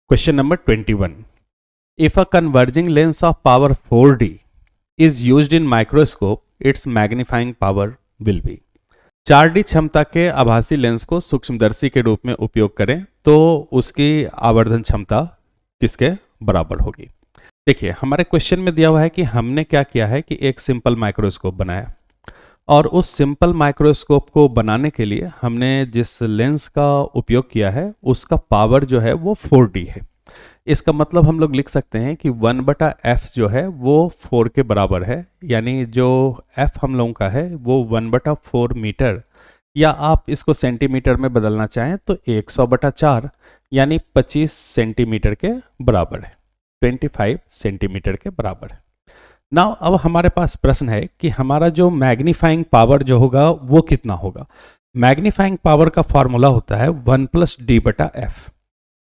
Question number 21. If a converging lens of power 4D is used in microscope, its magnifying power will be. 4D क्षमता के आभासी lens को सूक्ष्मदर्शी के रूप में उपयोग करें तो उसकी आवर्धन क्षमता किसके बराबर होगी। देखिए हमारे क्वेश्चन में दिया हुआ है कि हमने क्या किया है कि एक सिंपल माइक्रोस्कोप बनाया और उस सिंपल माइक्रोस्कोप को बनाने के लिए हमने जिस लेंस का उपयोग किया है उसका पावर जो है वो 4D है। इसका मतलब हम लोग लिख सकते हैं कि 1/f जो है वो 4 के बराबर है, यानी जो f हम लोगों का है वो 1/4 मीटर, या आप इसको सेंटीमीटर में बदलना चाहें तो 100/4 यानी 25 सेंटीमीटर के बराबर है, 25 सेंटीमीटर के बराबर है। नाउ अब हमारे पास प्रश्न है कि हमारा जो मैग्नीफाइंग पावर जो होगा वो कितना होगा। मैग्नीफाइंग पावर का फॉर्मूला होता है 1+d/f।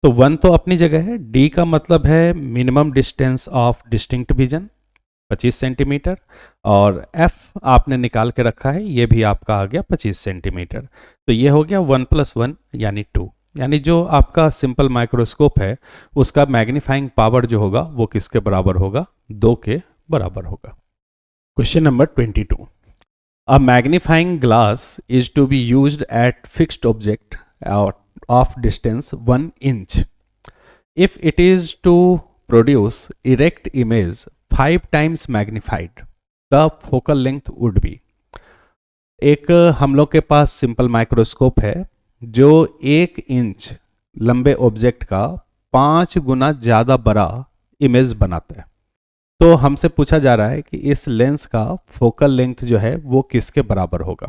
तो 1 तो अपनी जगह है, d का मतलब है minimum distance of distinct vision 25 centimetre, और f आपने निकाल के रखा है, ये भी आपका आ गया 25 सेंटीमीटर। तो ये हो गया 1+1 यानी 2, यानी जो आपका सिंपल माइक्रोस्कोप है उसका मैग्नीफाइंग पावर जो होगा वो किसके बराबर होगा, 2 के बराबर होगा। Question number 22. A magnifying glass is to be used at fixed object of distance 1 inch. If it is to produce erect image 5 times magnified, the focal length would be. एक हम लोग के पास सिंपल माइक्रोस्कोप है जो 1 inch लंबे object का 5 गुना ज़्यादा बड़ा इमेज बनाता है। तो हमसे पूछा जा रहा है कि इस लेंस का फोकल लेंथ जो है वो किसके बराबर होगा,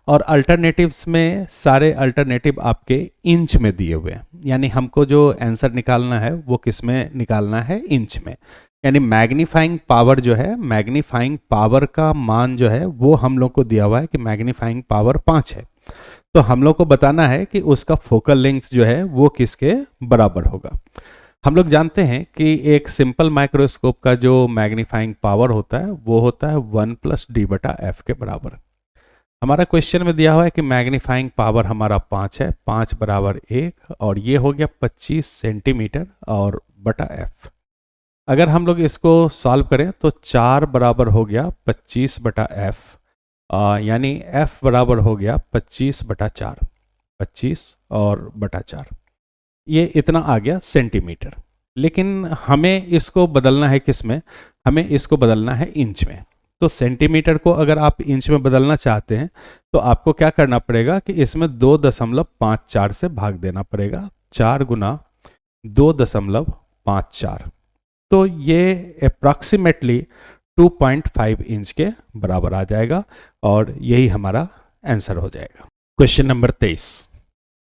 और अल्टरनेटिव्स में सारे अल्टरनेटिव आपके इंच में दिए हुए हैं, यानी हमको जो आंसर निकालना है वो किस में निकालना है, इंच में। यानी मैग्नीफाइंग पावर जो है, मैग्नीफाइंग पावर का मान जो है वो हम लोग को दिया हुआ है कि मैग्नीफाइंग पावर 5 है, तो हम लोग को बताना है कि उसका फोकल लेंथ जो है वो किसके बराबर होगा। हम लोग जानते हैं कि एक सिंपल माइक्रोस्कोप का जो मैग्नीफाइंग पावर होता है वो होता है 1+d/f के बराबर। हमारा क्वेश्चन में दिया हुआ है कि मैग्नीफाइंग पावर हमारा 5 है, 5 बराबर 1, और ये हो गया 25 सेंटीमीटर और बटा f। अगर हम लोग इसको सॉल्व करें तो 4 बराबर हो गया 25/f, यानी f बराबर हो गया 25/4, 25 और बटा 4, ये इतना आ गया सेंटीमीटर। लेकिन हमें इसको बदलना है किस में, हमें इसको बदलना है इंच में। तो सेंटीमीटर को अगर आप इंच में बदलना चाहते हैं तो आपको क्या करना पड़ेगा कि इसमें 2.54 से भाग देना पड़ेगा, 4 गुना 2.54, तो ये अप्रॉक्सीमेटली 2.5 इंच के बराबर आ जाएगा, और यही हमारा आंसर हो जाएगा। Question number 23.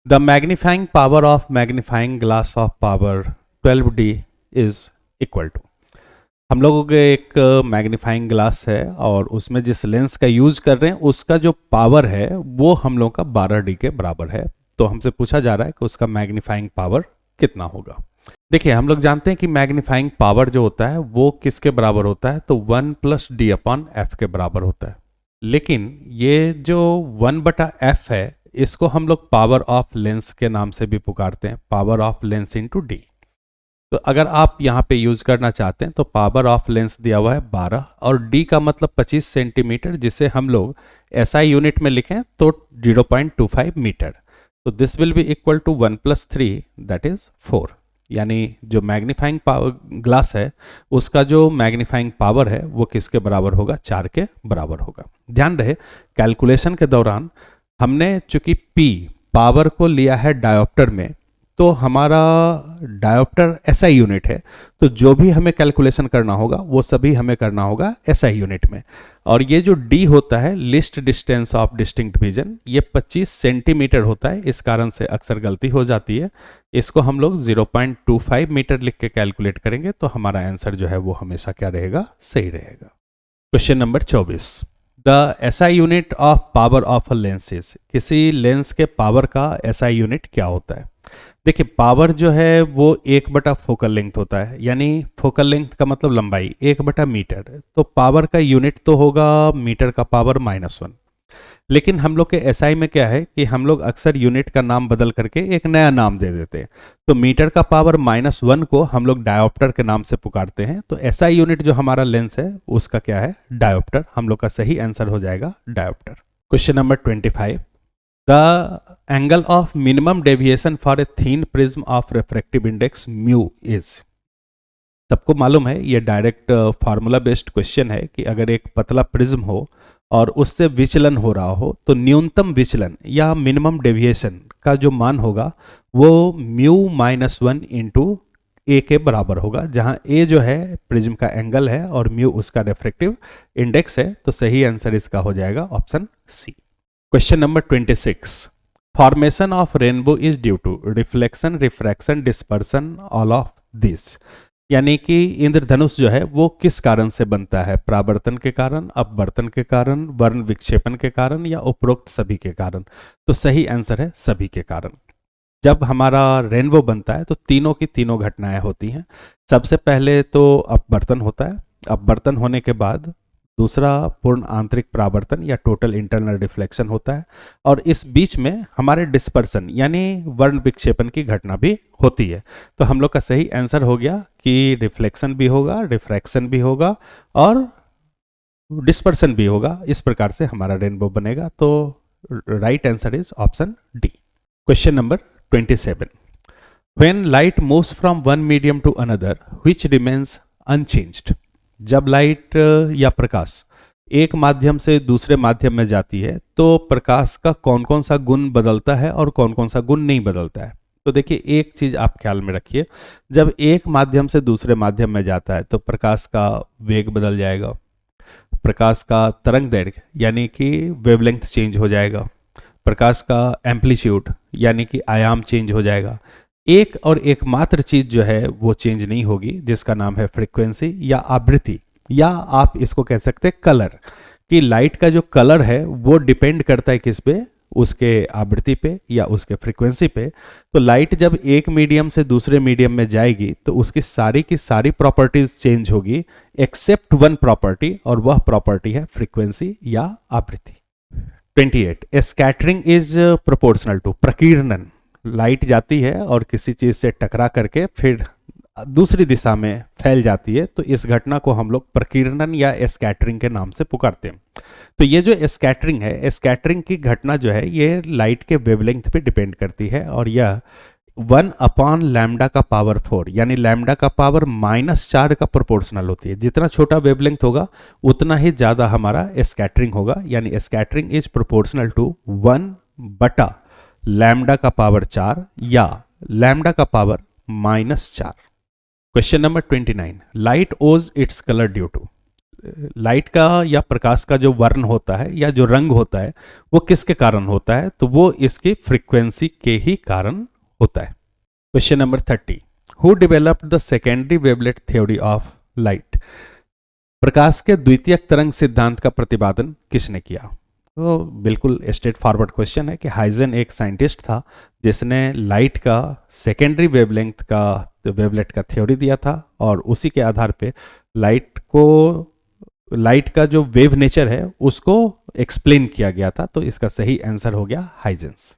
The magnifying power of magnifying glass of power 12D is equal to. हम लोगों के एक मैग्नीफाइंग ग्लास है और उसमें जिस लेंस का यूज कर रहे हैं उसका जो पावर है वो हम लोग का 12D के बराबर है। तो हमसे पूछा जा रहा है कि उसका मैग्नीफाइंग पावर कितना होगा। देखिए हम लोग जानते हैं कि मैग्नीफाइंग पावर जो होता है वो किसके बराबर होता है, तो 1+d/f के बराबर होता है। लेकिन ये जो 1/f है इसको हम लोग पावर ऑफ लेंस के नाम से भी पुकारते हैं, power of lens into D. तो अगर आप यहाँ पे यूज करना चाहते हैं तो पावर ऑफ लेंस दिया हुआ है 12 और डी का मतलब 25 सेंटीमीटर, जिसे हम लोग SI यूनिट में लिखें तो 0.25 मीटर। तो this will be equal to 1+3 that is 4, यानी जो मैग्नीफाइंग ग्लास है उसका जो मैग्नीफाइंग पावर है वो किसके बराबर होगा, 4 के बराबर होगा। ध्यान रहे कैलकुलेशन के दौरान हमने चूंकि P पावर को लिया है डायोप्टर में, तो हमारा डायोप्टर SI यूनिट है, तो जो भी हमें कैलकुलेशन करना होगा वो सभी हमें करना होगा SI यूनिट में। और ये जो D होता है list distance of distinct vision, ये 25 सेंटीमीटर होता है, इस कारण से अक्सर गलती हो जाती है। इसको हम लोग 0.25 मीटर लिख के कैलकुलेट करेंगे तो हमारा आंसर जो है वो हमेशा क्या रहेगा, सही रहेगा। Question number 24. The SI unit of power of a lenses, किसी लेंस के पावर का SI यूनिट क्या होता है। देखिए पावर जो है वो 1/, फोकल लेंथ होता है, यानी फोकल लेंथ का मतलब लंबाई 1/, मीटर। तो पावर का यूनिट तो होगा मीटर का पावर -1। लेकिन हम लोग के एसआई में क्या है कि हम लोग अक्सर यूनिट का नाम बदल करके एक नया नाम दे देते हैं। तो मीटर का पावर -1 को हम लोग डायोप्टर के नाम से पुकारते हैं। तो एसआई यूनिट जो हमारा लेंस है उसका क्या है, डायोप्टर। हम लोग का सही आंसर हो जाएगा dioptre. Question number 25, the angle of minimum deviation for a thin prism of refractive index mu is. सबको मालूम है ये डायरेक्ट फार्मूला बेस्ड क्वेश्चन है कि अगर एक पतला प्रिज्म हो और उससे विचलन हो रहा हो तो न्यूनतम विचलन या मिनिमम डेविएशन का जो मान होगा वो μ-1 इंटू ए के बराबर होगा, जहां ए जो है प्रिज्म का एंगल है और म्यू उसका रिफ्रैक्टिव इंडेक्स है। तो सही आंसर इसका हो जाएगा option C. Question number 26, formation of rainbow is due to reflection, refraction, dispersion, all of this. यानी कि इंद्रधनुष जो है वो किस कारण से बनता है, परावर्तन के कारण, अपवर्तन के कारण, वर्ण विक्षेपण के कारण या उपरोक्त सभी के कारण। तो सही आंसर है सभी के कारण। जब हमारा रेनबो बनता है तो तीनों की तीनों घटनाएं होती हैं। सबसे पहले तो अपवर्तन होता है, अपवर्तन होने के बाद दूसरा पूर्ण आंतरिक परावर्तन या टोटल इंटरनल रिफ्लेक्शन होता है, और इस बीच में हमारे डिस्पर्सन यानी वर्ण विक्षेपण की घटना भी होती है। तो हम लोग का सही आंसर हो गया कि रिफ्लेक्शन भी होगा, रिफ्रैक्शन भी होगा और डिस्पर्सन भी होगा। इस प्रकार से हमारा रेनबो बनेगा। तो right answer is option D. Question number 27, when light moves from one medium to another which remains unchanged. जब लाइट या प्रकाश एक माध्यम से दूसरे माध्यम में जाती है तो प्रकाश का कौन कौन सा गुण बदलता है और कौन कौन सा गुण नहीं बदलता है। तो देखिए एक चीज आप ख्याल में रखिए, जब एक माध्यम से दूसरे माध्यम में जाता है तो प्रकाश का वेग बदल जाएगा, प्रकाश का तरंग दैर्घ्य यानी कि वेवलेंथ चेंज हो जाएगा, प्रकाश का एम्पलीट्यूड यानी कि आयाम चेंज हो जाएगा। एक और एकमात्र चीज जो है वो चेंज नहीं होगी, जिसका नाम है फ्रीक्वेंसी या आवृत्ति, या आप इसको कह सकते हैं कलर। कि लाइट का जो कलर है वो डिपेंड करता है किस पे, उसके आवृत्ति पे या उसके फ्रीक्वेंसी पे। तो लाइट जब एक मीडियम से दूसरे मीडियम में जाएगी तो उसकी सारी की सारी प्रॉपर्टीज चेंज होगी एक्सेप्ट वन प्रॉपर्टी, और वह प्रॉपर्टी है फ्रीक्वेंसी या आवृत्ति। 28, स्कैटरिंग इज प्रोपोर्शनल टू प्रकीर्णन। लाइट जाती है और किसी चीज से टकरा करके फिर दूसरी दिशा में फैल जाती है, तो इस घटना को हम लोग प्रकीर्णन या स्कैटरिंग के नाम से पुकारते हैं। तो ये जो स्कैटरिंग है, स्कैटरिंग की घटना जो है ये लाइट के वेवलेंथ पे डिपेंड करती है, और यह 1/λ का पावर 4 यानी लैम्डा का पावर -4 का प्रोपोर्शनल होती है। जितना छोटा वेवलेंथ होगा उतना ही ज्यादा हमारा स्कैटरिंग होगा, यानी स्कैटरिंग इज प्रोपोर्शनल टू 1/λ का पावर 4 या लैम्डा का power -4। Question number 29, light owes its colour due to. Light का या प्रकाश का जो वर्ण होता है या जो रंग होता है वो किसके कारण होता है, तो वो इसकी फ्रीक्वेंसी के ही कारण होता है। Question number 30, who developed the secondary wavelet theory of light. प्रकाश के द्वितीयक तरंग सिद्धांत का प्रतिपादन किसने किया। तो बिल्कुल स्ट्रेट फॉरवर्ड क्वेश्चन है कि हाइजन एक साइंटिस्ट था जिसने लाइट का सेकेंडरी वेवलेंथ का वेवलेट का थ्योरी दिया था, और उसी के आधार पे लाइट का जो वेव नेचर है उसको एक्सप्लेन किया गया था। तो इसका सही आंसर हो गया हाइजेंस।